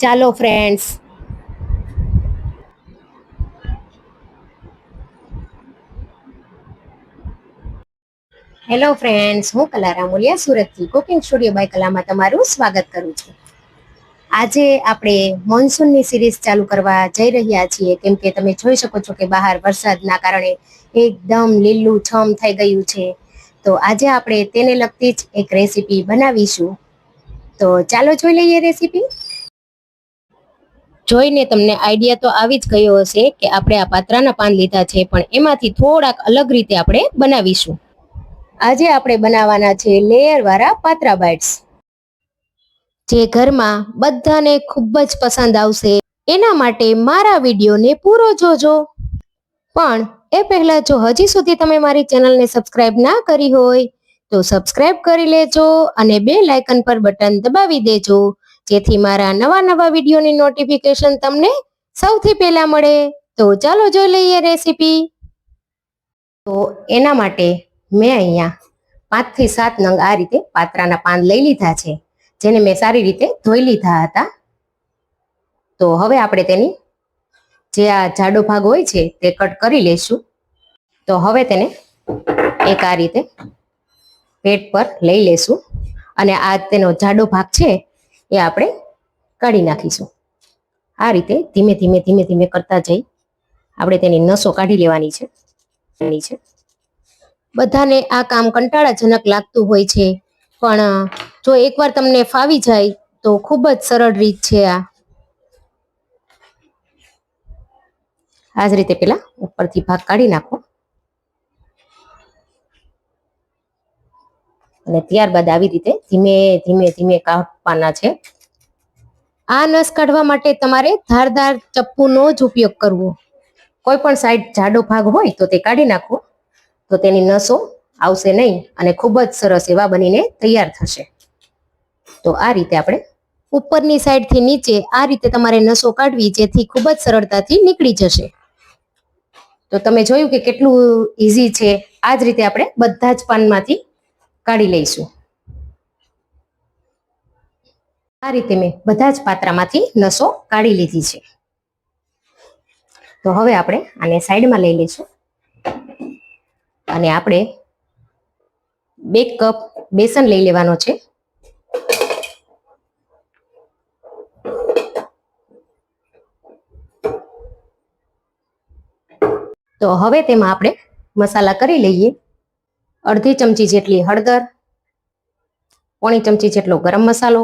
ચાલો friends, hello friends, હું કલા રામોલિયા સુરતથી કુકિંગ સ્ટુડિયો બાય કલામાં તમારું સ્વાગત કરું છું. આજે આપણે મોન્સૂનની સિરીઝ ચાલુ કરવા જઈ રહ્યા છીએ, કેમ કે તમે જોઈ શકો છો કે બહાર વરસાદના કારણે એકદમ લીલું છમ થઈ ગયું છે. તો આજે આપણે તેને લગતી જ એક રેસીપી બનાવીશું. તો ચાલો જોઈ લઈએ રેસીપી. જોઈને તમને આઈડિયા તો આવી જ ગયો હશે કે આપણે આ પાત્રાના પાન લીધા છે, પણ એમાંથી થોડાક અલગ રીતે આપણે બનાવીશું. આજે આપણે બનાવવાના છે લેયર વાળા પાત્રા બાઇટ્સ, જે ઘરમાં બધાને ખૂબ જ પસંદ આવશે. એના માટે મારા વિડીયોને પૂરો જોજો. પણ એ પહેલા જો હજી સુધી તમે મારી ચેનલને સબસ્ક્રાઇબ ના કરી હોય તો સબસ્ક્રાઇબ કરી લેજો અને બેલ આઇકન પર બટન દબાવી દેજો, જેથી મારા નવા વિડીયોની નોટિફિકેશન તમને સૌથી પહેલા મળે. તો ચાલો જોઈ લઈએ રેસીપી. તો એના માટે મેં અહીંયા 5 થી 7 નંગ આ રીતે પાત્રાના પાન લઈ લીધા છે, જેને મેં સારી રીતે ધોઈ લીધા હતા. તો હવે આપણે તેની જે આ જાડો ભાગ હોય છે તે કટ કરી લઈશું. તો હવે તેને એક આ રીતે પેટ પર લઈ લેશું અને આ તેનો જાડો ભાગ છે એ આપણે કાઢી નાખીશું. આ રીતે ધીમે ધીમે કરતા જઈ આપણે તેની નસો કાઢી લેવાની છે. બધાને આ કામ કંટાળાજનક લાગતું હોય છે, પણ જો એકવાર તમને ફાવી જાય તો ખૂબ જ સરળ રીત છે આ. આ જ રીતે પેલા ઉપરથી ભાગ કાઢી નાખો અને ત્યારબાદ આવી રીતે ધીમે ધીમે કાપવાના છે. આ નસ કાઢવા માટે તમારે ધારદાર ચપ્પુનો જ ઉપયોગ કરવો. કોઈ પણ સાઈડ જાડો ભાગ હોય તો તે કાઢી નાખવો, તો તેની નસો આવશે નહીં અને ખૂબ જ સરસ એવા બનીને તૈયાર થશે. તો આ રીતે આપણે ઉપરની સાઈડથી નીચે આ રીતે તમારે નસો કાઢવી, જેથી ખૂબ જ સરળતાથી નીકળી જશે. તો તમે જોયું કે કેટલું ઈઝી છે. આ જ રીતે આપણે બધા જ પાનમાંથી કાઢી લઈશું. આ રીતે મેં બધા જ પાત્રામાંથી નસો કાઢી લીધી છે. તો હવે આપણે આને સાઈડમાં લઈ લઈશું અને આપણે 2 કપ બેસન લઈ લેવાનો છે. તો હવે તેમાં આપણે મસાલા કરી લઈએ. અડધી ચમચી જેટલી હળદર, પોણી ચમચી જેટલો ગરમ મસાલો,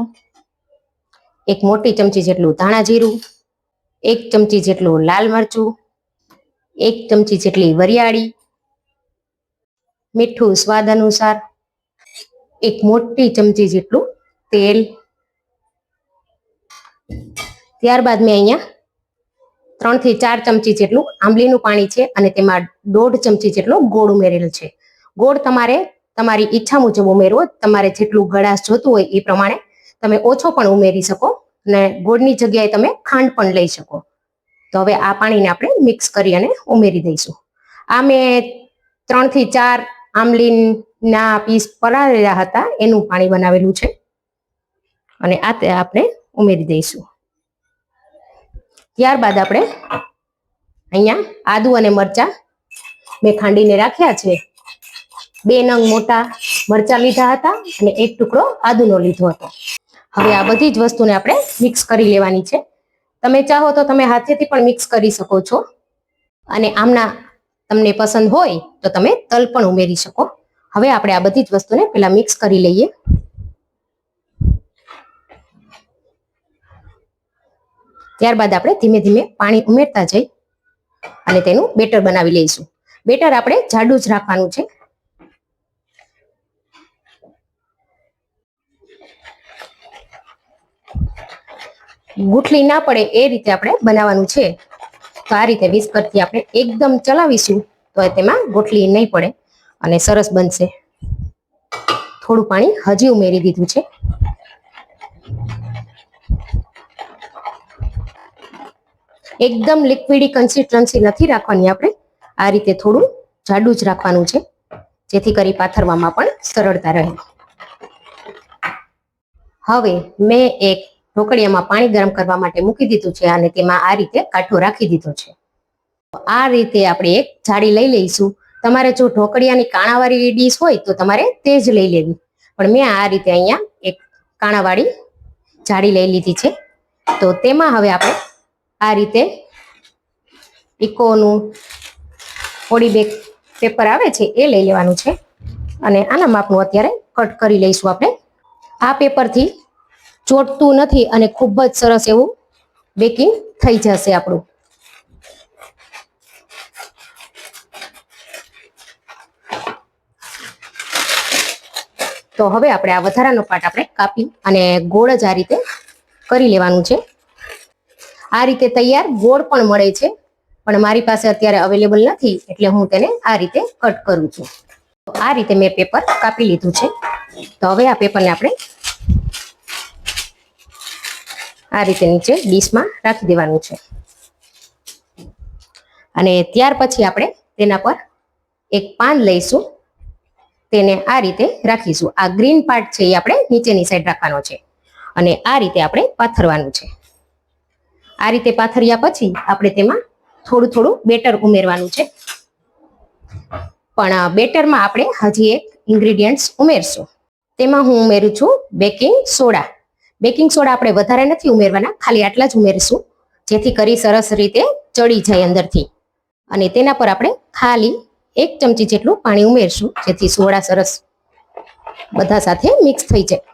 1 મોટી ચમચી જેટલું ધાણા જીરું, 1 ચમચી જેટલું લાલ મરચું, 1 ચમચી જેટલી વરિયાળી, મીઠું સ્વાદ અનુસાર, 1 મોટી ચમચી જેટલું તેલ. ત્યારબાદ મેં અહીંયા 3 થી 4 ચમચી જેટલું આંબલીનું પાણી છે અને તેમાં 1.5 ચમચી જેટલો ગોળ ઉમેરેલ છે. ગોળ તમારે તમારી ઈચ્છા મુજબ ઉમેરવો. તમારે જેટલું ગળાશ જોતું હોય એ પ્રમાણે તમે ઓછો પણ ઉમેરી શકો અને ગોળની જગ્યાએ તમે ખાંડ પણ લઈ શકો. તો હવે આ પાણીને આપણે મિક્સ કરી અને ઉમેરી દઈશું. આ મેં 3 થી 4 આંબલીના પીસ પલાળેલા હતા, એનું પાણી બનાવેલું છે અને આ આપણે ઉમેરી દઈશું. ત્યારબાદ આપણે અહીંયા આદુ અને મરચા મેં ખાંડીને રાખ્યા છે. 2 નંગ મોટા મરચા લીધા હતા અને 1 ટુકડો આદુનો લીધો હતો. હવે આ બધી જ વસ્તુને આપણે મિક્સ કરી લેવાની છે. તમે ચાહો તો તમે હાથેથી પણ મિક્સ કરી શકો છો અને આમના તમને પસંદ હોય તો તમે તલ પણ ઉમેરી શકો. હવે આપણે આ બધી જ વસ્તુને પેલા મિક્સ કરી લઈએ. ત્યારબાદ આપણે ધીમે ધીમે પાણી ઉમેરતા જઈ અને તેનું બેટર બનાવી લઈશું. બેટર આપણે જાડું જ રાખવાનું છે. ગુઠલી ના પડે એ રીતે આપણે બનાવવાનું છે. તો આ રીતે વિસ્કરથી આપણે એકદમ ચલાવીશું તો તેમાં ગુઠલી નહીં પડે અને સરસ બનશે. થોડું પાણી હજી ઉમેરી દીધું છે. એકદમ લિક્વિડી કન્સિસ્ટન્સી નથી રાખવાની, આપણે આ રીતે થોડું જાડું જ રાખવાનું છે, જેથી કરી પાથરવામાં પણ સરળતા રહે. હવે મેં એક ઢોકળિયામાં પાણી ગરમ કરવા માટે મૂકી દીધું છે અને તેમાં આ રીતે કાંઠો રાખી દીધો છે. આ રીતે આપણે એક જાળી લઈ લઈશું. તમારે જો ઢોકળિયાની કાણાવાળી ડીશ હોય તો તમારે તે જ લઈ લેવી, પણ મેં આ રીતે અહીંયા એક કાણાવાળી જાળી લઈ લીધી છે. તો તેમાં હવે આપણે આ રીતે ઇકોનું પોળી પેપર આવે છે એ લઈ લેવાનું છે અને આના માપનું અત્યારે કટ કરી લઈશું આપણે. આ પેપરથી ચોટતું નથી અને ખૂબ જ સરસ એવું બેકિંગ થઈ જશે આપણું. તો હવે આપણે આ વધારાનો પાર્ટ આપણે કાપી અને ગોળ જ આ રીતે કરી લેવાનું છે. આ રીતે તૈયાર ગોળ પણ મળે છે, પણ મારી પાસે અત્યારે અવેલેબલ નથી એટલે હું તેને આ રીતે કટ કરું છું. તો આ રીતે મેં પેપર કાપી લીધું છે. તો હવે આ પેપરને આપણે આ રીતે નીચે ડીશમાં રાખી દેવાનું છે અને ત્યાર પછી આપણે તેના પર એક પાન લઈશું, તેને આ રીતે રાખીશું. આ ગ્રીન પાર્ટ છે એ આપણે નીચેની સાઈડ રાખવાનો છે અને આ રીતે આપણે પાથરવાનું છે. આ રીતે પાથર્યા પછી આપણે તેમાં થોડું થોડું બેટર ઉમેરવાનું છે, પણ બેટરમાં આપણે હજી એક ઇન્ગ્રેડિયન્ટ્સ ઉમેરશું. તેમાં હું ઉમેરું છું બેકિંગ સોડા. બેકિંગ સોડા આપણે વધારે નથી ઉમેરવાના, ખાલી આટલા જ ઉમેરશું જેથી કરી સરસ રીતે ચડી જાય અંદરથી. અને તેના પર આપણે ખાલી 1 ચમચી જેટલું પાણી ઉમેરશું જેથી સોડા સરસ બધા સાથે મિક્સ થઈ જાય.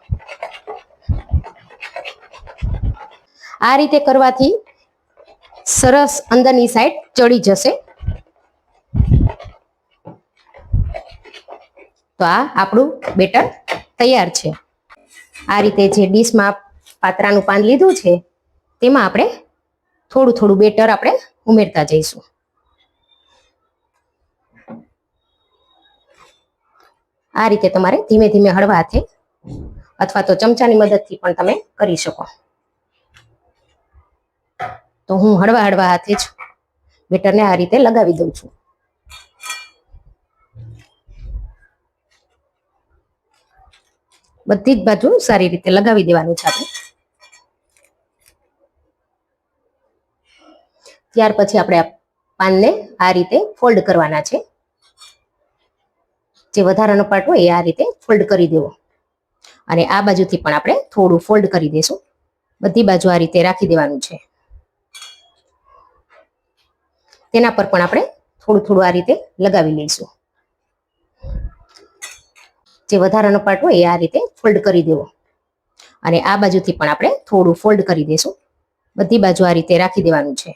આ રીતે કરવાથી સરસ અંદરની સાઈડ ચડી જશે. તો આ આપણું બેટર તૈયાર છે. આ રીતે જે ડીશમાં પાત્રાનું પાન લીધું છે તેમાં આપણે થોડું થોડું બેટર આપણે ઉમેરતા જઈશું. આ રીતે તમારે ધીમે ધીમે હળવા હાથે અથવા તો ચમચાની મદદથી પણ તમે કરી શકો. તો હું હળવા હળવા હાથે જ બેટરને આ રીતે લગાવી દઉં છું. બધી જ બાજુ સારી રીતે લગાવી દેવાનું છે આપણે. ત્યાર પછી આપણે આ પાનને આ રીતે ફોલ્ડ કરવાના છે. જે વધારાનો પાર્ટ હોય એ આ રીતે ફોલ્ડ કરી દેવો અને આ બાજુથી પણ આપણે થોડું ફોલ્ડ કરી દઈશું. બધી બાજુ આ રીતે રાખી દેવાનું છે. તેના પર પણ આપણે થોડું થોડું આ રીતે લગાવી લઈશું. જે વધારાનો પાર્ટ હોય એ આ રીતે ફોલ્ડ કરી દેવો અને આ બાજુથી પણ આપણે થોડું ફોલ્ડ કરી દઈશું. બધી બાજુ આ રીતે રાખી દેવાનું છે.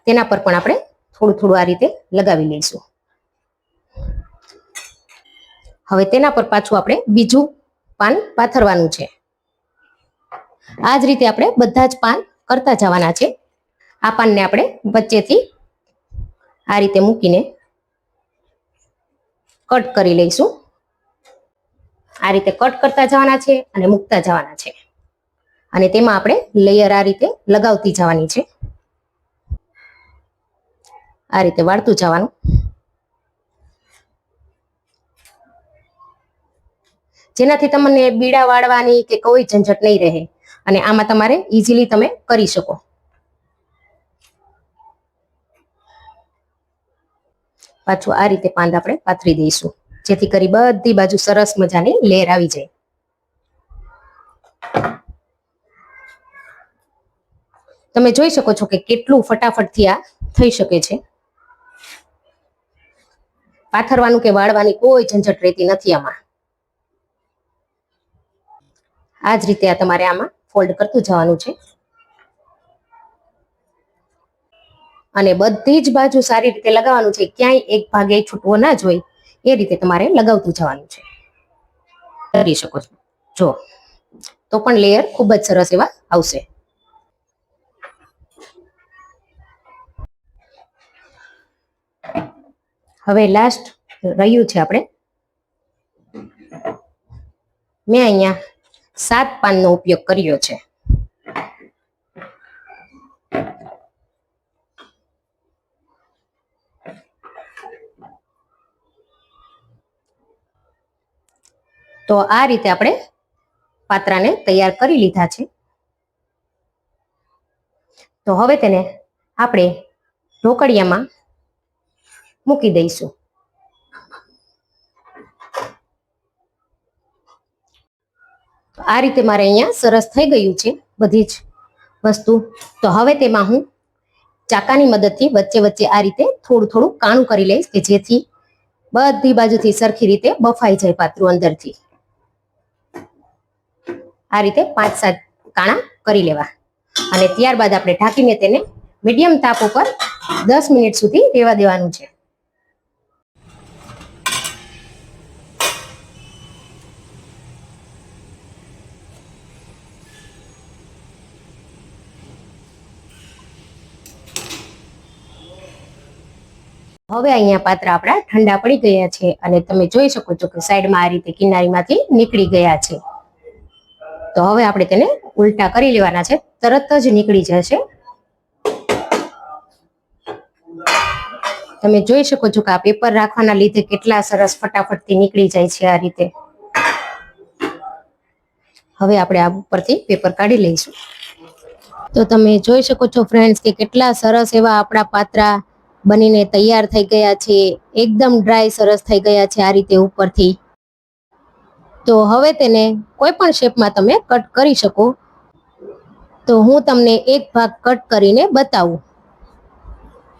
તેના પર પણ આપણે થોડું થોડું આ રીતે લગાવી લઈશું. હવે તેના પર પાછું આપણે બીજું પાન પાથરવાનું છે. આ જ રીતે આપણે બધા જ પાન કરતા જવાના છે. આ પાનને આપણે વચ્ચેથી આ રીતે મૂકીને કટ કરી લઈશું. આ રીતે કટ કરતા જવાના છે અને મૂકતા જવાના છે અને તેમાં આપણે લેયર આ રીતે લગાવતી જવાની છે. આ રીતે વાળતું જવાનું. જેનાથી તમને બીડા વાળવાની કે કોઈ ઝંઝટ નહીં રહે અને આમાં તમારે ઇઝીલી તમે કરી શકો. પાછું આ રીતે પાન આપણે પાથરી દઈશું જેથી કરી બધી બાજુ સરસ મજાની લેયર આવી જાય. તમે જોઈ શકો છો કે કેટલું ફટાફટથી આ થઈ શકે છે. પાથરવાનું કે વાળવાની કોઈ ઝંઝટ રહેતી નથી આમાં. આ જ રીતે આ તમારે આમાં ફોલ્ડ કરતું જવાનું છે અને બધી જ બાજુ સારી રીતે લગાવવાનું છે. ક્યાંય એક ભાગે છૂટવો ના જોઈએ એ રીતે તમારે લગાવતું જવાનું છે. કરી શકો છો. જો તો પણ લેયર ખૂબ જ સરસ એવા આવશે. હવે લાસ્ટ રહ્યું છે આપણે. મેં અહીંયા 7 પાનનો ઉપયોગ કર્યો છે. તો આ રીતે આપણે પાત્રાને તૈયાર કરી લીધા છે. તો હવે તેને આપણે ઢોકળિયામાં મૂકી દઈશું. આ રીતે મારે અહીંયા સરસ થઈ ગયું છે બધી જ વસ્તુ. તો હવે તેમાં હું ચાકાની મદદથી વચ્ચે વચ્ચે આ રીતે થોડું થોડું કાણું કરી લઈશ કે જેથી બધી બાજુથી સરખી રીતે બફાઈ જાય પાત્રું અંદરથી. આ રીતે 5-7 કાણા કરી લેવા અને ત્યારબાદ આપણે ઢાંકીને તેને મીડિયમ તાપ ઉપર 10 મિનિટ સુધી રહેવા દેવાનું છે. હવે અહીંયા પાત્રા આપણા ઠંડા પડી ગયા છે અને તમે જોઈ શકો છો કે સાઈડમાં આ રીતે કિનારીમાંથી નીકળી ગયા છે. તો હવે આપણે તેને ઉલટા કરી લેવાના છે, તરત જ નીકળી જશે. તમે જોઈ શકો છો કે આ પેપર રાખવાના લીધે કેટલા સરસ ફટાફટથી નીકળી જાય છે આ રીતે. હવે આપણે આ ઉપરથી પેપર કાઢી લઈશું. તો તમે જોઈ શકો છો ફ્રેન્ડ્સ કે કેટલા સરસ એવા આપણા પાત્રા બનીને તૈયાર થઈ ગયા છે. એકદમ ડ્રાય સરસ થઈ ગયા છે આ રીતે ઉપરથી. તો હવે તેને કોઈ પણ શેપમાં તમે કટ કરી શકો. તો હું તમને એક ભાગ કટ કરીને બતાવું.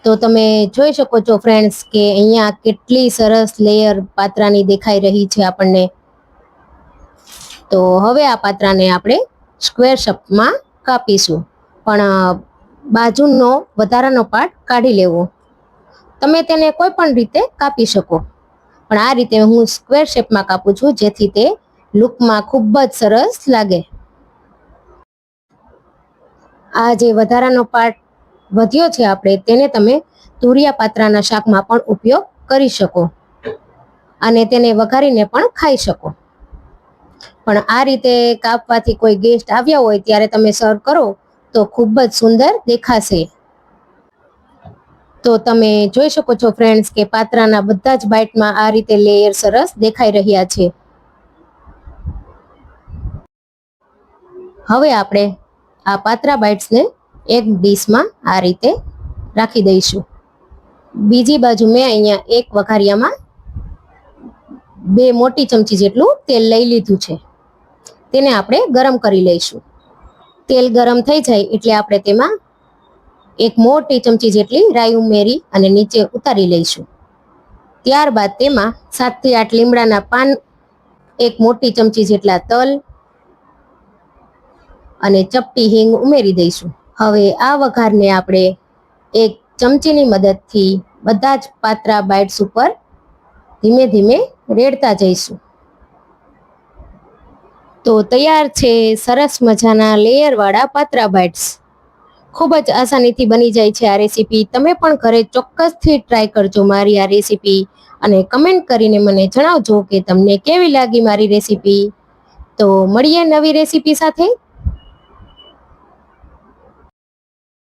તો તમે જોઈ શકો છો ફ્રેન્ડ્સ કે અહીંયા કેટલી સરસ લેયર પાત્રાની દેખાઈ રહી છે આપણને. તો હવે આ પાત્રાને આપણે સ્ક્વેર શેપમાં કાપીશું, પણ બાજુનો વધારાનો પાર્ટ કાઢી લેવો. તમે તેને કોઈ પણ રીતે કાપી શકો, પણ આ રીતે હું સ્ક્વેર શેપમાં કાપું છું જેથી તે લુકમાં ખૂબ જ સરસ લાગે. આ જે વધારાનો પાર્ટ વધ્યો છે આપણે તેને તમે તુરિયા પાત્રાના શાકમાં પણ ઉપયોગ કરી શકો અને તેને વઘારીને પણ ખાઈ શકો. પણ આ રીતે કાપવાથી કોઈ ગેસ્ટ આવ્યા હોય ત્યારે તમે સર્વ કરો તો ખૂબ જ સુંદર દેખાશે. તો તમે જોઈ શકો છો ફ્રેન્ડ્સ કે પાત્રાના બધા જ બાઇટમાં આ રીતે લેયર સરસ દેખાઈ રહ્યા છે. હવે આપણે આ પાત્રા બાઇટ્સને એક ડીશમાં આ રીતે રાખી દઈશું. બીજી બાજુ મેં અહીંયા એક વઘારિયામાં 2 મોટી ચમચી જેટલું તેલ લઈ લીધું છે. તેને આપણે ગરમ કરી લઈશું. તેલ ગરમ થઈ જાય એટલે આપણે તેમાં એક મોટી ચમચી જેટલી રાઈ ઉમેરી અને નીચે ઉતારી લઈશું. ત્યારબાદ તેમાં 7 થી 8 લીમડાના પાન, એક મોટી ચમચી જેટલા તલ અને ચપટી હિંગ ઉમેરી દઈશું. હવે આ વઘારને આપણે એક ચમચીની મદદથી બધા જ પાત્રા બાઇટ્સ ઉપર ધીમે ધીમે રેડતા જઈશું. તો તૈયાર છે સરસ મજાના લેયરવાળા પાત્રા બાઇટ્સ. ખૂબ જ આસાનીથી બની જાય છે આ રેસીપી. તમે પણ ઘરે ચોક્કસથી ટ્રાય કરજો મારી આ રેસીપી અને કમેન્ટ કરીને મને જણાવજો કે તમને કેવી લાગી મારી રેસીપી. તો મળીએ નવી રેસીપી સાથે.